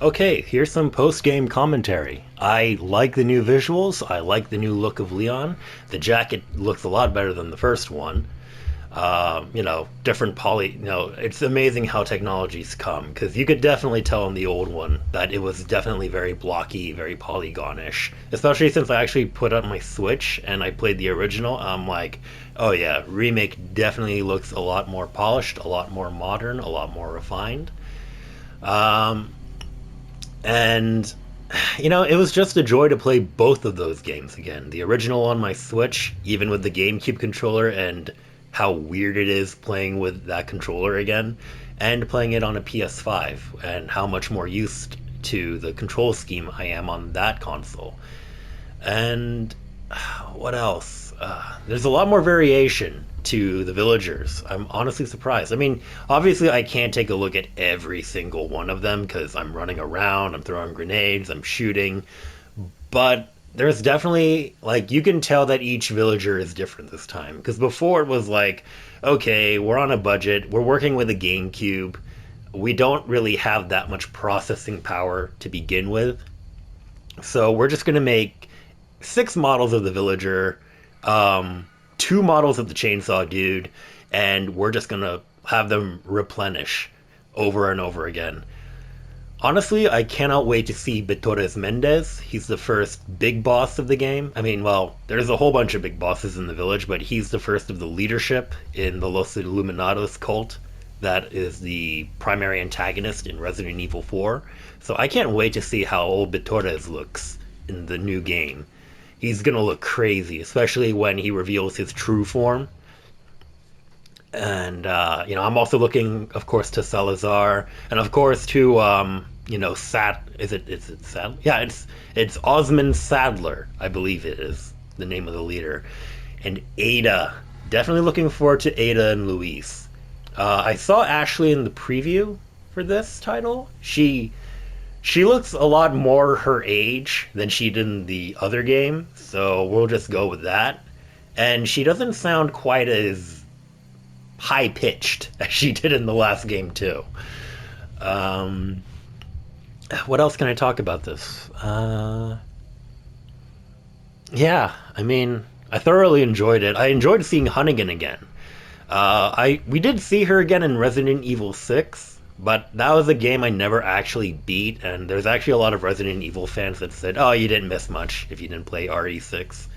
Okay, here's some post-game commentary. I like the new visuals. I like the new look of Leon. The jacket looks a lot better than the first one. Different poly. It's amazing how technology's come because you could definitely tell in the old one that it was definitely very blocky, very polygonish. Especially since I actually put up my Switch and I played the original. I'm like, oh yeah, remake definitely looks a lot more polished, a lot more modern, a lot more refined. Um, and it was just a joy to play both of those games again. The original on my Switch, even with the GameCube controller, and how weird it is playing with that controller again, and playing it on a PS5, and how much more used to the control scheme I am on that console. And what else? There's a lot more variation to the villagers. I'm honestly surprised. I mean, obviously, I can't take a look at every single one of them because I'm running around, I'm throwing grenades, I'm shooting, but there's definitely, like, you can tell that each villager is different this time. Because before it was like, okay, we're on a budget, we're working with a GameCube, we don't really have that much processing power to begin with. So we're just going to make six models of the villager, two models of the chainsaw dude, and we're just gonna have them replenish over and over again. Honestly, I cannot wait to see Bitores Mendez. He's the first big boss of the game. I mean, well, there's a whole bunch of big bosses in the village, but he's the first of the leadership in the Los Illuminados cult that is the primary antagonist in Resident Evil 4. So I can't wait to see how old Bitores looks in the new game. He's gonna look crazy, especially when he reveals his true form. And I'm also looking, of course, to Salazar, and of course to Sat. Is it Sadler? Yeah, it's Osmond Sadler, I believe it is the name of the leader, and Ada. Definitely looking forward to Ada and Luis. I saw Ashley in the preview for this title. She looks a lot more her age than she did in the other game, so we'll just go with that. And she doesn't sound quite as high pitched as she did in the last game too. Um, what else can I talk about this? Yeah, I mean, I thoroughly enjoyed it. I enjoyed seeing Hunnigan again. We did see her again in Resident Evil 6, but that was a game I never actually beat, and there's actually a lot of Resident Evil fans that said, "Oh, you didn't miss much if you didn't play RE6."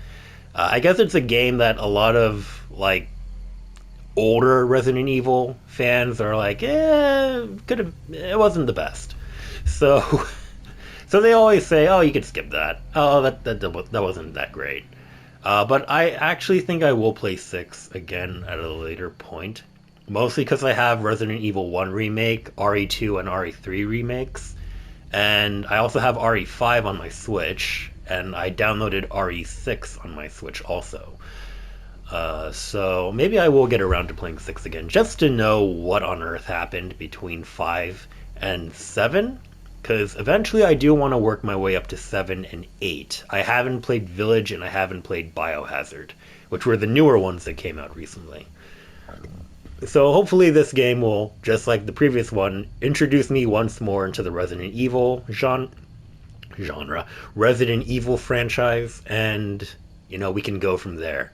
I guess it's a game that a lot of like older Resident Evil fans are like, could have, it wasn't the best. So, so they always say, "Oh, you could skip that. Oh, that wasn't that great." But I actually think I will play 6 again at a later point. Mostly because I have Resident Evil 1 Remake, RE2, and RE3 remakes. And I also have RE5 on my Switch, and I downloaded RE6 on my Switch also. So maybe I will get around to playing 6 again, just to know what on earth happened between 5 and 7. Because eventually I do want to work my way up to 7 and 8. I haven't played Village and I haven't played Biohazard, which were the newer ones that came out recently. So hopefully this game will, just like the previous one, introduce me once more into the Resident Evil genre, Resident Evil franchise, and, we can go from there.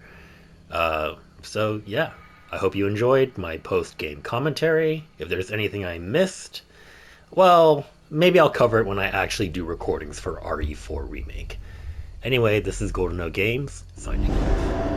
So yeah, I hope you enjoyed my post-game commentary. If there's anything I missed, well, maybe I'll cover it when I actually do recordings for RE4 Remake. Anyway, this is Golden No Games, signing off.